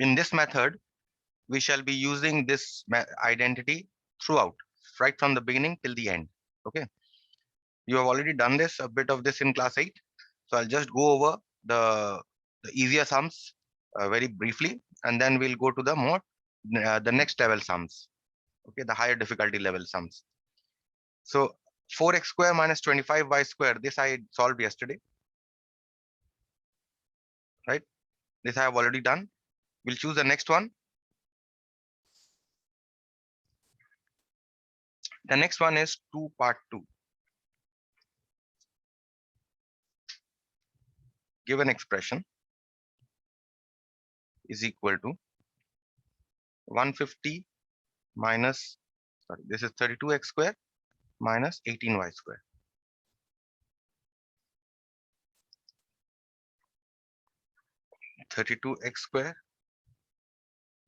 In this method, we shall be using this identity throughout, right from the beginning till the end. Okay. You have already done this, a bit of this in class 8. So I'll just go over the easier sums very briefly, and then we'll go to the the next level sums. Okay, the higher difficulty level sums. So 4x square minus 25y square, this I solved yesterday, right? This I have already done. We'll choose the next one. The next one is 2 part 2. Given expression is equal to 150 minus, sorry, this is 32x square minus 18y square. 32x square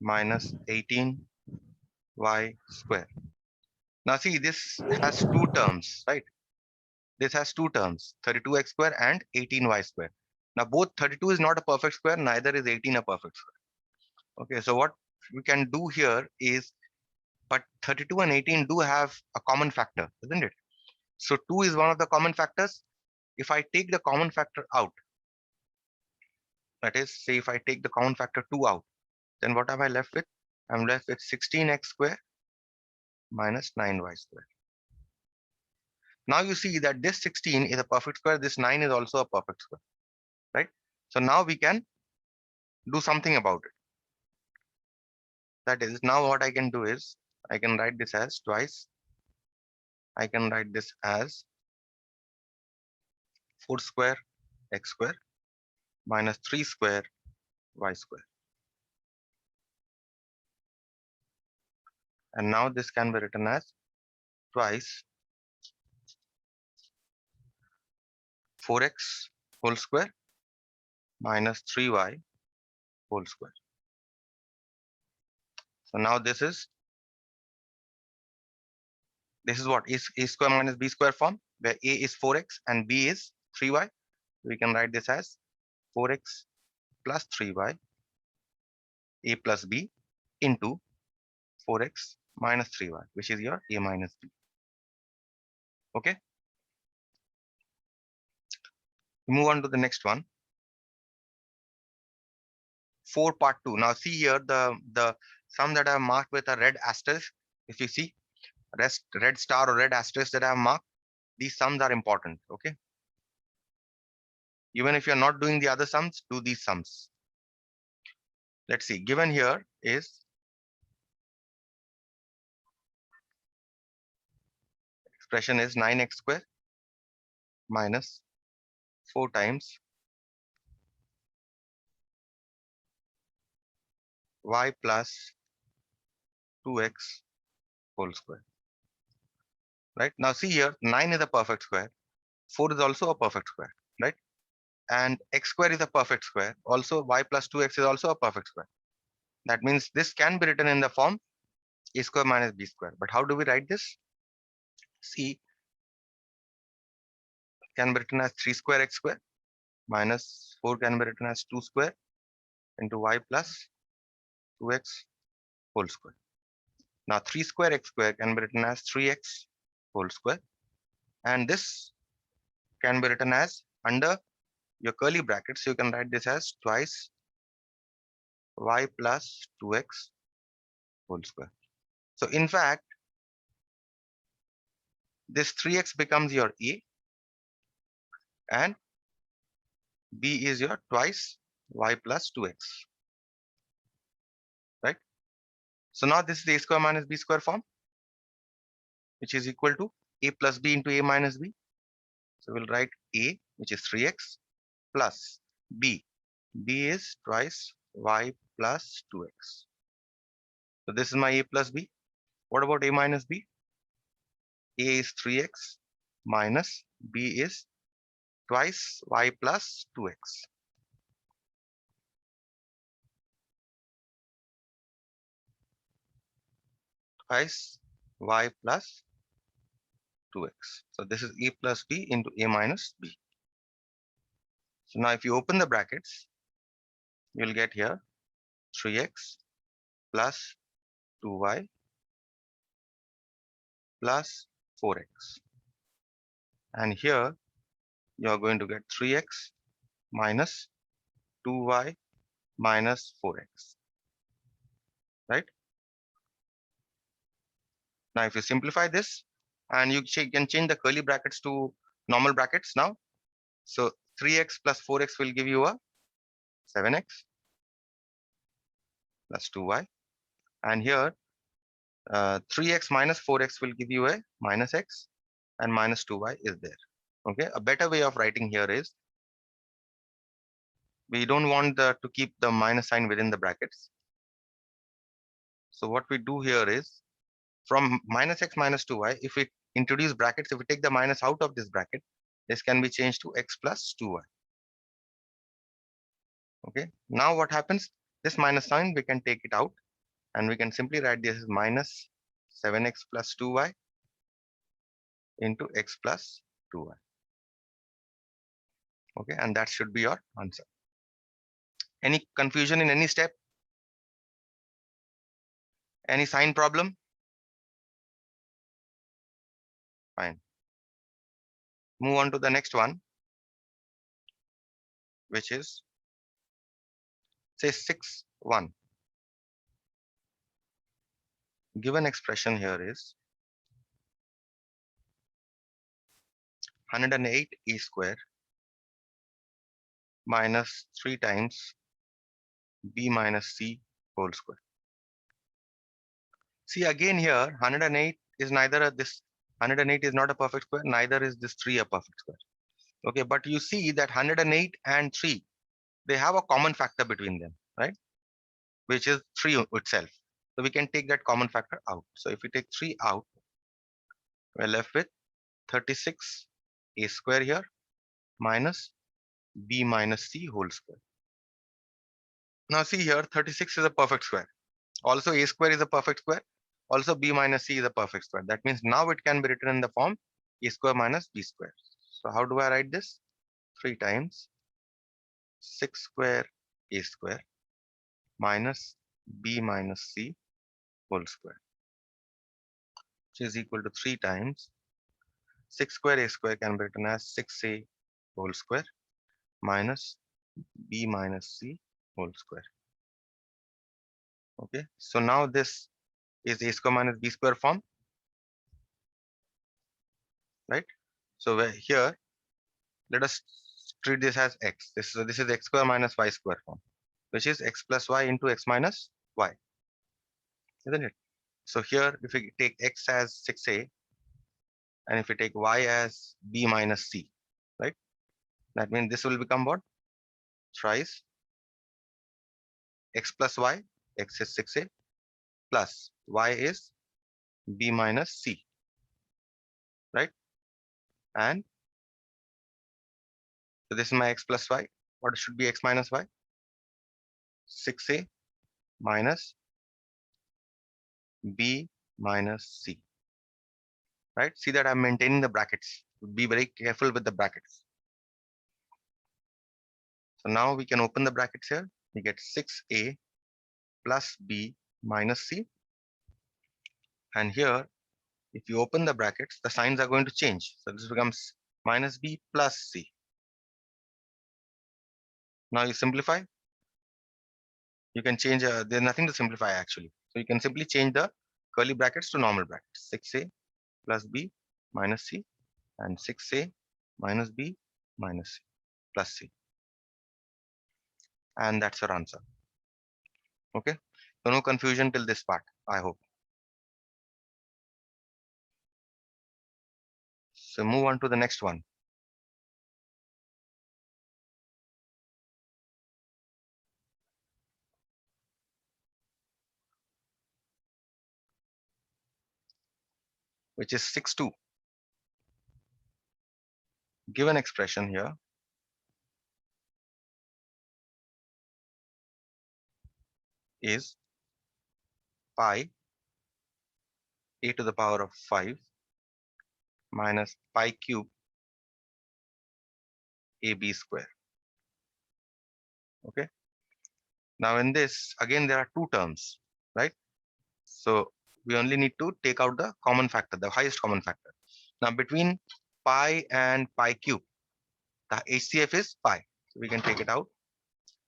minus 18y square. Now see, this has two terms, right? This has two terms, 32x square and 18y square. Now both 32 is not a perfect square, neither is 18 a perfect square. Okay, so what we can do here is, but 32 and 18 do have a common factor, isn't it? So 2 is one of the common factors. If I take the common factor out, that is, say if I take the common factor 2 out, then what am I left with? I'm left with 16x square minus 9y square. Now you see that this 16 is a perfect square, this 9 is also a perfect square, right? So now we can do something about it. That is, now what I can do is, I can write this as twice. I can write this as 4 square x square minus 3 square y square. And now this can be written as twice 4x whole square minus 3y whole square. So now this is what is a square minus b square form, where a is 4x and b is 3y. We can write this as 4x plus 3y a plus b into 4x minus 3y, which is your a minus b. Okay. Move on to the next one. 4 part 2. Now see here the sum that I have marked with a red asterisk. If you see red star or red asterisk that I have marked, these sums are important. Okay. Even if you're not doing the other sums, do these sums. Let's see. Given here is expression is 9x square minus 4 times y plus 2x whole square. Right? Now see here, 9 is a perfect square. 4 is also a perfect square, right? And x square is a perfect square. Also, y plus 2x is also a perfect square. That means this can be written in the form a square minus b square. But how do we write this? See, can be written as 3 square x square minus 4 can be written as 2 square into y plus 2x whole square. Now 3 square x square can be written as 3x whole square. And this can be written as under your curly brackets. You can write this as twice y plus 2x whole square. So in fact, this 3x becomes your a and b is your twice y plus 2x, right? So now this is a square minus b square form, which is equal to a plus b into a minus b. So we'll write a, which is 3x, plus b. b is twice y plus 2x. So this is my a plus b. What about a minus b? A is 3x minus b is twice y plus 2x. Twice y plus 2x. So this is a plus b into a minus b. So now if you open the brackets, you'll get here 3x plus 2y plus 4x. And here you are going to get 3x minus 2y minus 4x, right? Now, if you simplify this, and you can change the curly brackets to normal brackets now. So 3x plus 4x will give you a 7x plus 2y. And here 3x minus 4x will give you a minus x, and minus 2y is there. Okay, a better way of writing here is, we don't want to keep the minus sign within the brackets. So what we do here is, from minus x minus 2y, if we introduce brackets, if we take the minus out of this bracket, this can be changed to x plus 2y. Okay, now what happens? This minus sign, we can take it out, and we can simply write this as minus 7x plus 2y into x plus 2y. Okay, and that should be your answer. Any confusion in any step? Any sign problem? Fine. Move on to the next one, which is, say, 6, 1. Given expression here is 108 e square minus 3 times b minus c whole square. See, again here, 108 is neither this 108 is not a perfect square, neither is this 3 a perfect square. Okay, but you see that 108 and 3, they have a common factor between them, right? Which is 3 itself. So we can take that common factor out. So if we take 3 out, we're left with 36 a square here minus b minus c whole square. Now see here, 36 is a perfect square. Also a square is a perfect square. Also b minus c is a perfect square. That means now it can be written in the form a square minus b square. So how do I write this? 3 times 6 square a square minus b minus c whole square, which is equal to 3 times 6 square a square can be written as 6a whole square minus b minus c whole square. Okay, so now this is a square minus b square form, right? So here, let us treat this as x. This is x square minus y square form, which is x plus y into x minus y, isn't it? So here, if we take x as 6a, and if we take y as b minus c, right? That means this will become what? Thrice x plus y, x is 6a, plus y is b minus c, right? And so this is my x plus y. What should be x minus y? 6a minus b minus c, right? See that I'm maintaining the brackets. Be very careful with the brackets. So now we can open the brackets here. We get 6a plus b minus c. And here, if you open the brackets, the signs are going to change. So this becomes minus b plus c. Now you simplify. You can change, there's nothing to simplify actually. So you can simply change the curly brackets to normal brackets. 6a plus b minus c, and 6a minus b minus c plus c. And that's your answer. Okay, so no confusion till this part, I hope. So move on to the next one. Which is 6-2. Given expression here is pi a to the power of 5 minus pi cube ab square. Okay. Now in this, again, there are two terms, right? So we only need to take out the common factor, the highest common factor. Now between pi and pi cube, the HCF is pi. So we can take it out.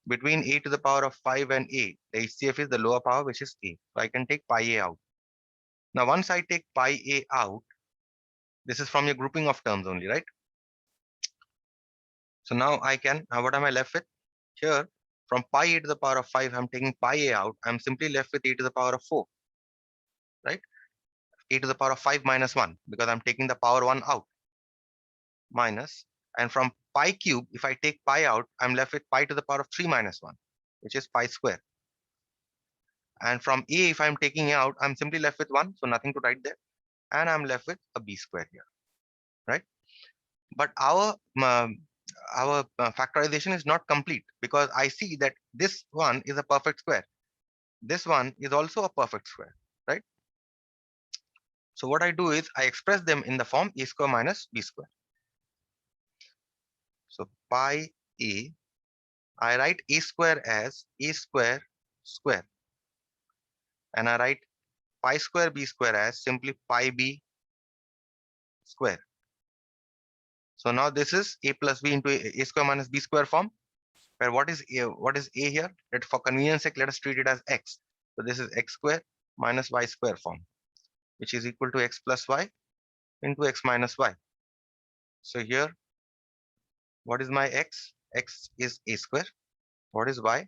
Between a to the power of 5 and a, the HCF is the lower power, which is a. So I can take pi a out. Now once I take pi a out, this is from your grouping of terms only, right? So now I can, now what am I left with? Here, from pi a to the power of 5, I'm taking pi a out. I'm simply left with a to the power of 4, right? A to the power of 5 minus 1, because I'm taking the power 1 out, minus. And from pi cube, if I take pi out, I'm left with pi to the power of 3 minus 1, which is pi square. And from a, if I'm taking out, I'm simply left with 1, so nothing to write there. And I'm left with a b square here, right? But our factorization is not complete, because I see that this one is a perfect square. This one is also a perfect square, right? So what I do is I express them in the form a square minus b square. So pi a, I write a square as a square square, and I write pi square b square as simply pi b square. So now this is a plus b into a square minus b square form, where what is a here? Let, for convenience sake, let us treat it as x. So this is x square minus y square form, which is equal to x plus y into x minus y. So here, what is my x? X is a square. What is y?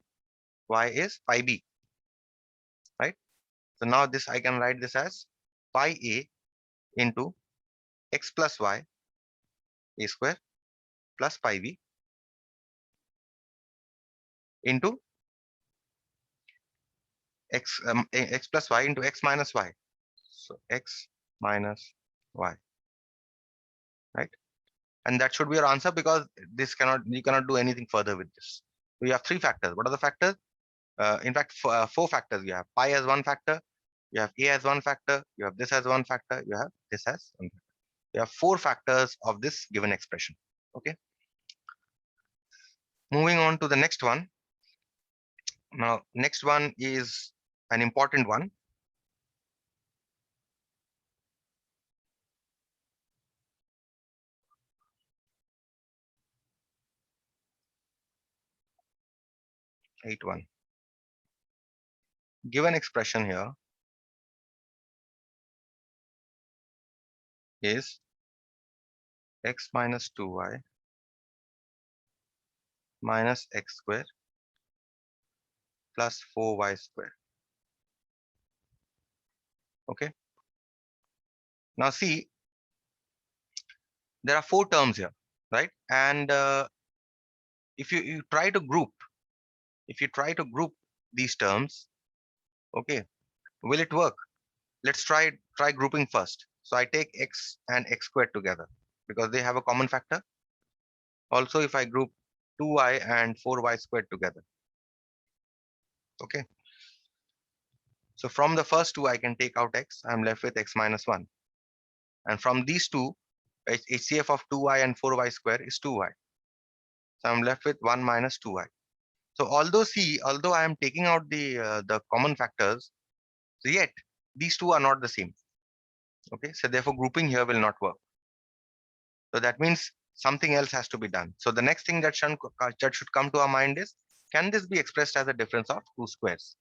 Y is pi b, right? So now this, I can write this as pi a into x plus y a square plus pi b into x plus y into x minus y. So x minus y, right? And that should be your answer, because this you cannot do anything further with this. We have three factors. What are the factors? In fact, four factors. You have pi as one factor, you have a as one factor, you have this as one factor, you have this as one factor. You have four factors of this given expression. Okay. Moving on to the next one. Now, next one is an important one. Eight one. Given expression here is x minus 2y minus x square plus 4y square. Okay. Now see, there are four terms here, right? And if you try to group, these terms, okay, will it work? Let's try grouping first. So I take x and x squared together because they have a common factor. Also, if I group 2y and 4y squared together, okay. So from the first two, I can take out x. I'm left with x minus 1. And from these two, HCF of 2y and 4y square is 2y. So I'm left with 1 minus 2y. So although I am taking out the common factors, yet these two are not the same. Okay, so therefore grouping here will not work. So that means something else has to be done. So the next thing that should come to our mind is, can this be expressed as a difference of two squares?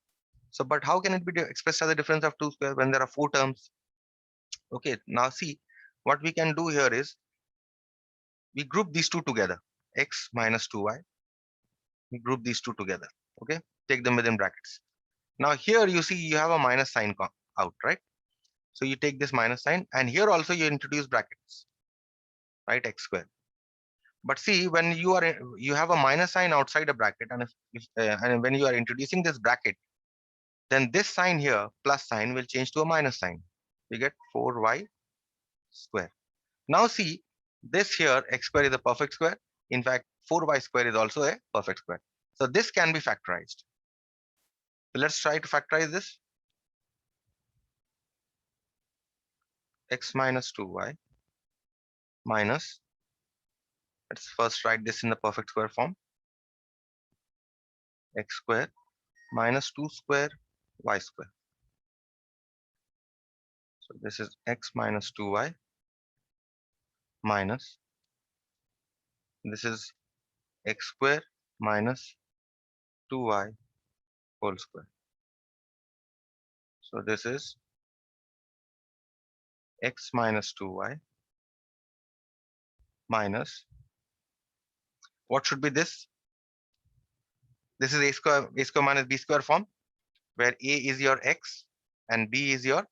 So, but how can it be expressed as a difference of two squares when there are four terms? Okay, now see, what we can do here is, we group these two together, x minus 2y. We group these two together, okay? Take them within brackets. Now here you see you have a minus sign out, right? So you take this minus sign, and here also you introduce brackets, right? X squared. But see, when you have a minus sign outside a bracket, and and when you are introducing this bracket, then this sign here, plus sign, will change to a minus sign. You get 4y square. Now see, this here, x square is a perfect square. In fact, 4y square is also a perfect square. So this can be factorized. So let's try to factorize this. X minus 2y minus, let's first write this in the perfect square form, x square minus 2 square y square. So this is x minus 2y minus, this is x square minus 2y whole square. So this is x minus 2y minus, what should be this? This is a square minus b square form, where a is your x and b is your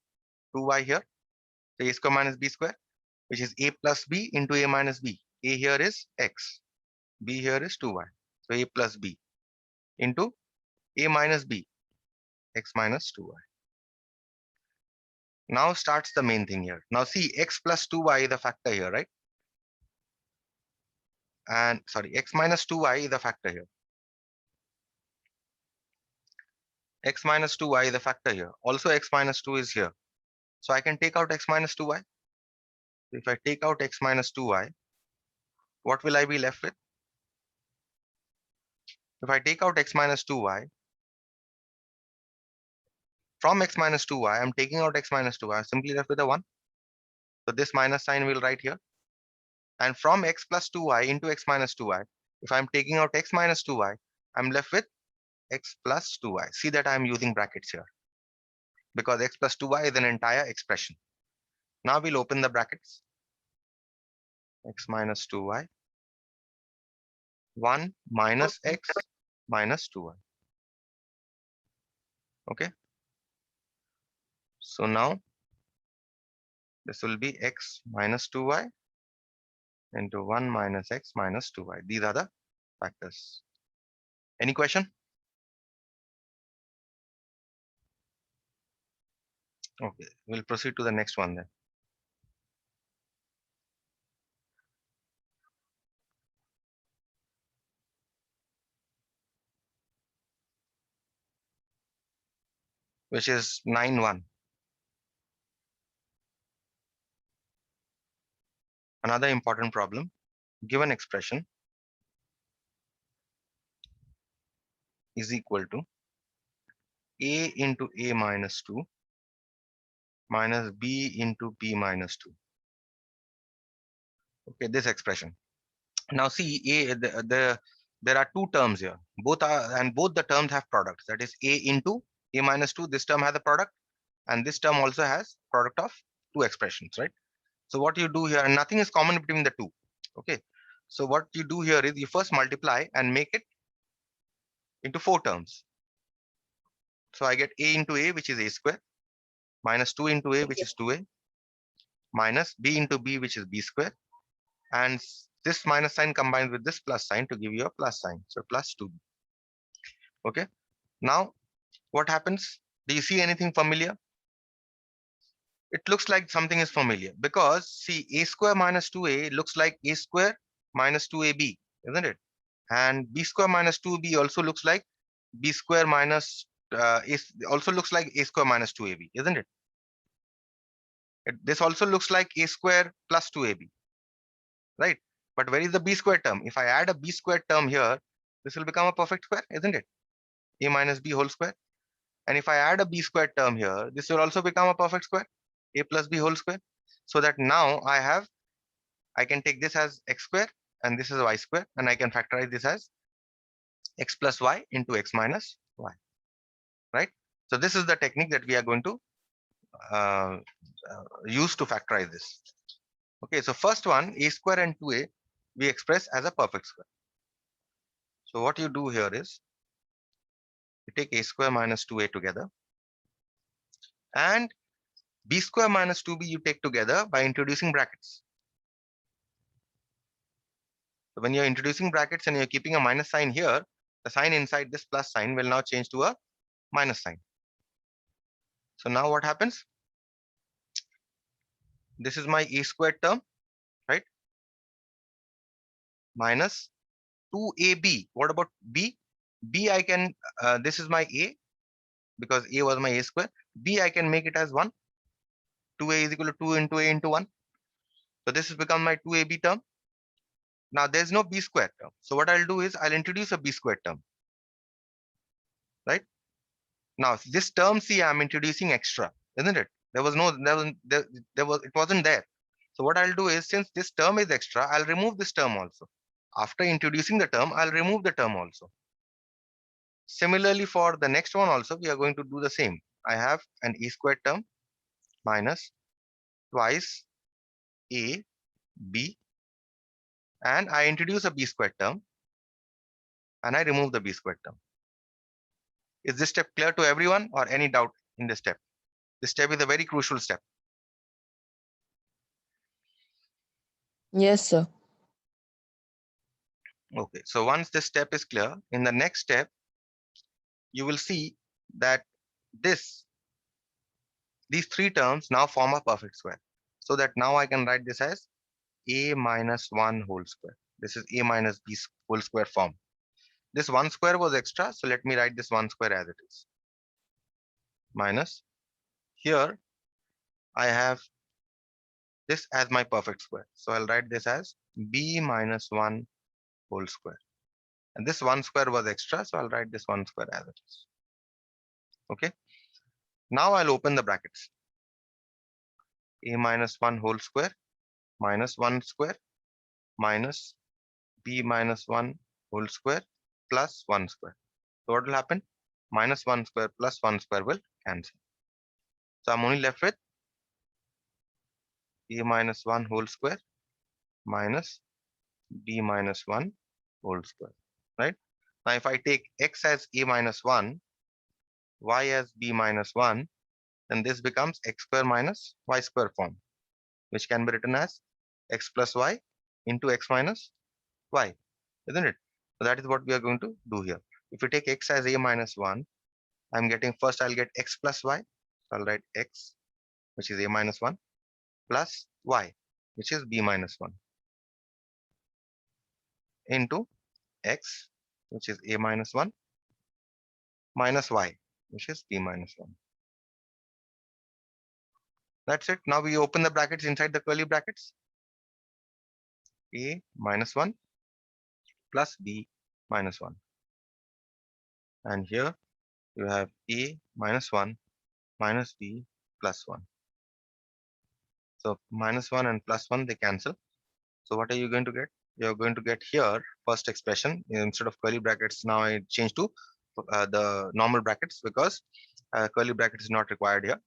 2y here. So a square minus b square, which is a plus b into a minus b. A here is x, b here is 2y. So a plus b into a minus b, x minus 2y. Now starts the main thing here. Now see, x plus 2y is the factor here, right? And sorry, x minus 2y is the factor here. X minus 2y is the factor here. Also x minus 2 is here. So I can take out x minus 2y. If I take out x minus 2y, what will I be left with? If I take out x minus 2y, from x minus 2y, I'm taking out x minus 2y, I'm simply left with a 1. So this minus sign will write here. And from x plus 2y into x minus 2y, if I'm taking out x minus 2y, I'm left with x plus 2y. See that I'm using brackets here, because x plus 2y is an entire expression. Now we'll open the brackets. X minus 2y, 1 minus x minus 2y. Okay. So now this will be x minus 2y into 1 minus x minus 2y. These are the factors. Any question? Okay, we'll proceed to the next one then. Which is 9-1. Another important problem. Given expression is equal to a into a minus 2 minus b into b minus 2. Okay, this expression. Now see, there are two terms here. Both the terms have products. That is a into a minus 2. This term has a product, and this term also has product of two expressions, right? So what you do here, and nothing is common between the two. Okay. So what you do here is you first multiply and make it into 4 terms. So I get a into a, which is a square, minus 2 into a, which is 2a, minus b into b, which is b square, and this minus sign combines with this plus sign to give you a plus sign. So plus 2b. Okay. Now what happens? Do you see anything familiar? It looks like something is familiar, because see, a square minus 2a looks like a square minus 2ab, isn't it? And b square minus 2b also looks like b square minus also looks like a square minus 2ab, isn't it? This also looks like a square plus 2ab, right? But where is the b square term? If I add a b square term here, this will become a perfect square, isn't it? A minus b whole square. And if I add a b square term here, this will also become a perfect square, a plus b whole square. So that now I can take this as x square and this is y square, and I can factorize this as x plus y into x minus y, right? So this is the technique that we are going to use to factorize this. Okay, so first one, a square and 2a, we express as a perfect square. So what you do here is, you take a square minus 2a together, and b square minus 2b you take together by introducing brackets. So when you're introducing brackets and you're keeping a minus sign here, the sign inside this plus sign will now change to a minus sign. So now what happens? This is my a squared term, right? Minus 2ab. What about b? B I can, this is my a, because a was my a square. B I can make it as 1. 2a is equal to 2 into a into 1. So this has become my 2ab term. Now there's no b square term. So what I'll do is I'll introduce a b square term, right? Now this term C, I'm introducing extra, isn't it? There was no, it wasn't there. So what I'll do is, since this term is extra, I'll remove this term also. After introducing the term, I'll remove the term also. Similarly, for the next one also, we are going to do the same. I have an e squared term minus twice a b, and I introduce a b squared term and I remove the b squared term. Is this step clear to everyone, or any doubt in this step? This step is a very crucial step. Yes, sir. Okay, so once this step is clear, in the next step, you will see that these three terms now form a perfect square. So that now I can write this as a minus 1 whole square. This is a minus b whole square form. This 1 square was extra, so let me write this 1 square as it is. Minus, here I have this as my perfect square. So I'll write this as b minus 1 whole square. And this 1 square was extra, so I'll write this 1 square as it is. Okay. Now I'll open the brackets. A minus 1 whole square minus 1 square minus b minus 1 whole square plus 1 square. So what will happen? Minus 1 square plus 1 square will cancel. So I'm only left with a minus 1 whole square minus b minus 1 whole square, right? Now if I take x as a minus 1, y as b minus 1, then this becomes x square minus y square form, which can be written as x plus y into x minus y, isn't it? So that is what we are going to do here. If you take x as a minus 1, I'm getting, first I'll get x plus y. So I'll write x, which is a minus 1, plus y, which is b minus 1, into x, which is a minus 1, minus y, which is b minus 1. That's it. Now we open the brackets inside the curly brackets. A minus 1 plus b minus 1. And here you have a minus 1 minus b plus 1. So minus 1 and plus 1, they cancel. So what are you going to get? You're going to get here first expression. Instead of curly brackets, now I change to the normal brackets, because curly brackets is not required here.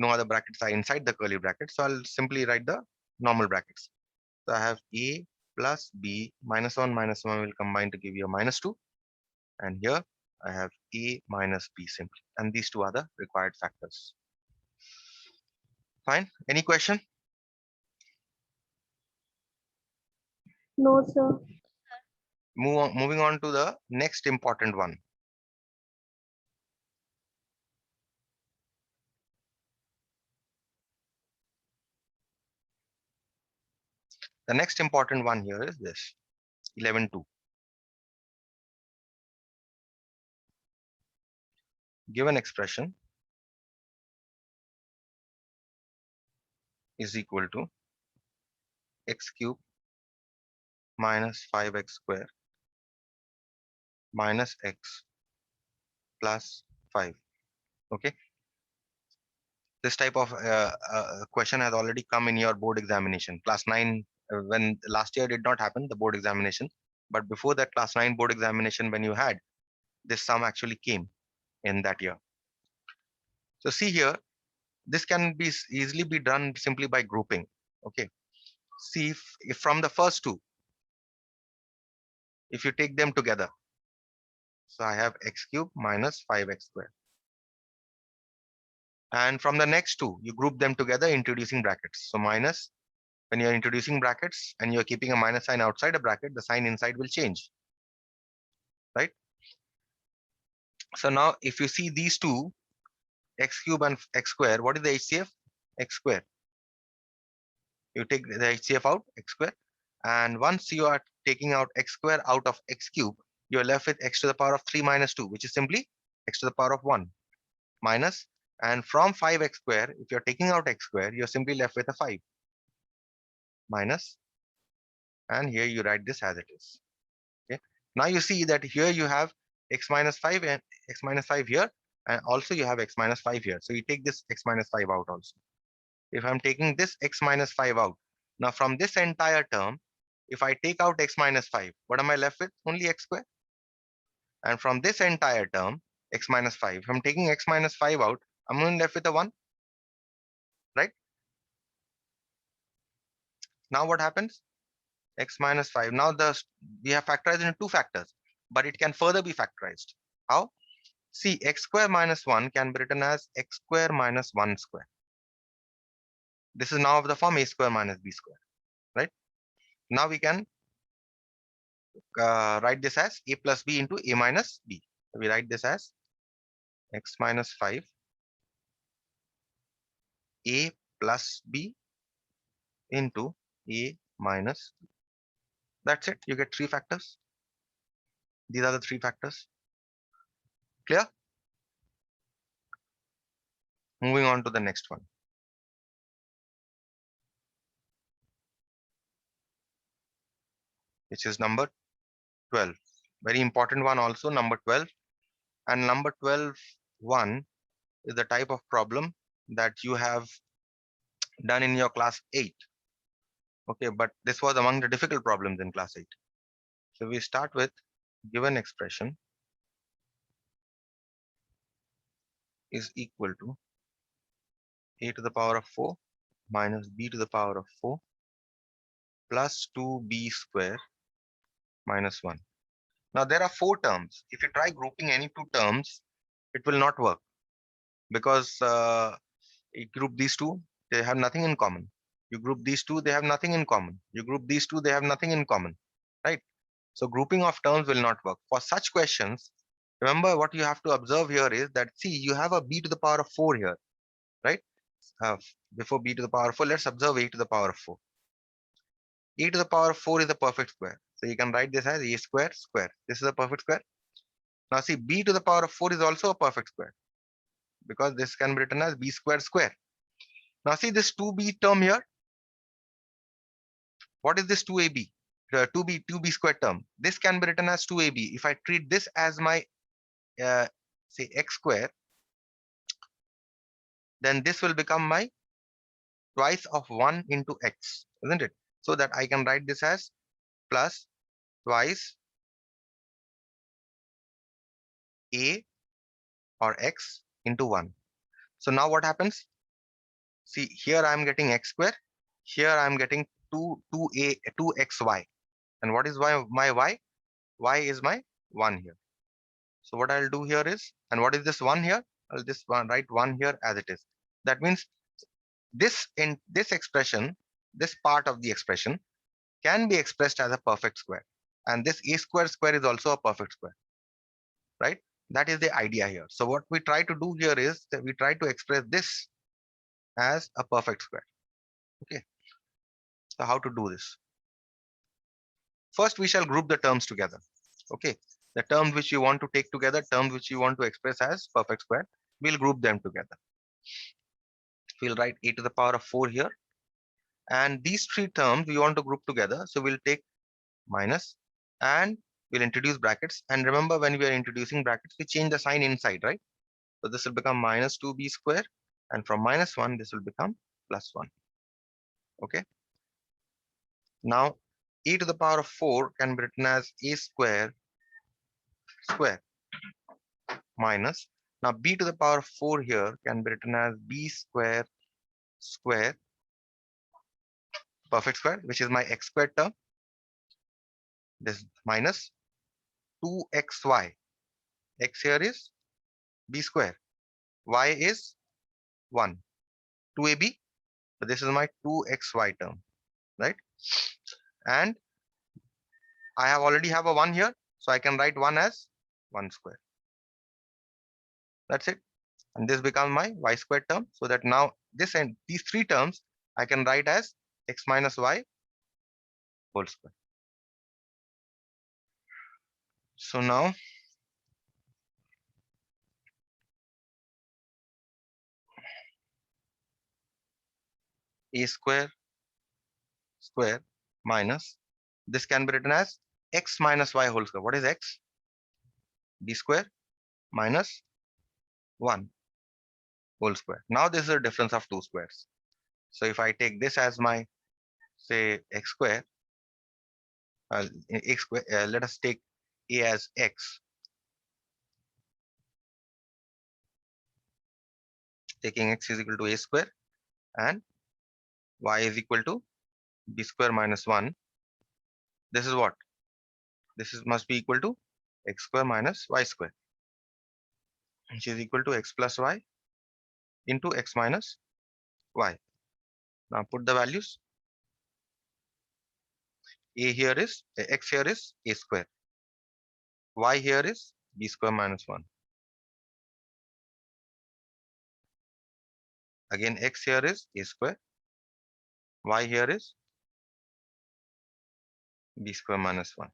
No other brackets are inside the curly brackets. So I'll simply write the normal brackets. So I have a plus b minus 1 will combine to give you a minus 2. And here I have a minus b simply. And these two are the required factors. Fine. Any question? No, sir. Moving on to the next important one. The next important one here is this 11.2. Given expression is equal to x cube minus 5x square minus x plus 5. Okay. This type of question has already come in your board examination. Class 9, when last year did not happen, the board examination. But before that class 9 board examination, when you had, this sum actually came in that year. So see here, this can be easily be done simply by grouping. Okay. See if from the first two, if you take them together, so I have x cube minus 5x square. And from the next two, you group them together introducing brackets. So minus, when you're introducing brackets and you're keeping a minus sign outside a bracket, the sign inside will change, right? So now if you see these two, x cube and x square, what is the HCF? X square. You take the HCF out, x square. And once you are taking out x square out of x cube, you're left with x to the power of 3 minus 2, which is simply x to the power of 1 minus. And from 5x square, if you're taking out x square, you're simply left with a 5 minus. And here you write this as it is. Okay. Now you see that here you have x minus 5 and x minus 5 here, And also you have x minus 5 here. So you take this x minus 5 out also. If I'm taking this x minus 5 out, now from this entire term, if I take out x minus 5, what am I left with? Only x square. And from this entire term, x minus 5, if I'm taking x minus 5 out, I'm only left with a 1, right? Now what happens? X minus 5. Now we have factorized into two factors, but it can further be factorized. How? See, x square minus 1 can be written as x square minus 1 square. This is now of the form a square minus b square, right? Now we can write this as a plus b into a minus b. So we write this as x minus 5 a plus b into a minus b. That's it. You get three factors. These are the three factors. Clear? Moving on to the next one. Which is number 12. Very important one also, number 12. And number 12, one is the type of problem that you have done in your class 8. Okay, but this was among the difficult problems in class 8. So we start with given expression is equal to a to the power of 4 minus b to the power of 4 plus 2b square minus 1. Now there are four terms. If you try grouping any two terms, it will not work because you group these two, they have nothing in common. You group these two, they have nothing in common. You group these two, they have nothing in common, right? So grouping of terms will not work. For such questions, remember what you have to observe here is that, see, you have a b to the power of 4 here, right? Before b to the power of 4, let's observe a to the power of 4. A to the power of 4 is a perfect square. So you can write this as a square square. This is a perfect square. Now see, b to the power of 4 is also a perfect square because this can be written as b square square. Now see this 2b term here. What is this 2ab? 2b square term. This can be written as 2ab. If I treat this as my say x square, then this will become my twice of 1 into x, isn't it? So that I can write this as plus twice a or x into 1. So now what happens? See, here I am getting x square. Here I am getting 2xy. And what is my y? Y is my 1 here. So what I'll do here is, and what is this 1 here? I'll just write 1 here as it is. That means this expression, this part of the expression can be expressed as a perfect square. And this a square square is also a perfect square, right? That is the idea here. So what we try to do here is that we try to express this as a perfect square. Okay. So how to do this? First, we shall group the terms together. Okay. The terms which you want to take together, terms which you want to express as perfect square, we'll group them together. We'll write a to the power of 4 here. And these three terms we want to group together. So we'll take minus and we'll introduce brackets. And remember, when we are introducing brackets, we change the sign inside, right? So this will become minus 2b square. And from minus 1, this will become plus 1. Okay. Now, e to the power of 4 can be written as a square square minus. Now, b to the power of 4 here can be written as b square square perfect square, which is my x squared term. This minus 2xy. X here is b square. Y is 1. 2ab. So this is my 2xy term, right? And I already have a 1 here. So I can write 1 as 1 square. That's it. And this becomes my y squared term. So that now this and these three terms I can write as x minus y whole square. So now a square square minus this can be written as x minus y whole square. What is x? B square minus 1 whole square. Now this is a difference of two squares. So if I take this as my, say, x square, x square, let us take a as x. Taking x is equal to a square and y is equal to b square minus 1. This is what? This is must be equal to x square minus y square, which is equal to x plus y into x minus y. Now put the values. A here is, x here is a square. Y here is b square minus 1. Again, x here is a square. Y here is b square minus 1.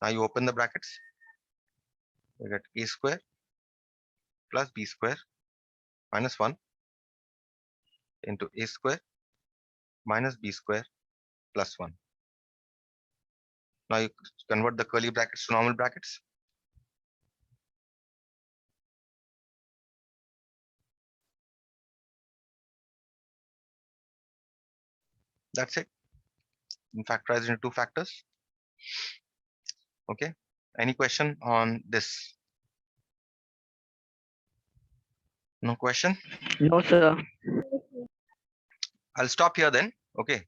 Now you open the brackets. You get a square plus b square minus 1 into a square minus b square plus 1. Now you convert the curly brackets to normal brackets. That's it. And factorize into two factors. Okay. Any question on this? No question? No, sir. I'll stop here then. Okay.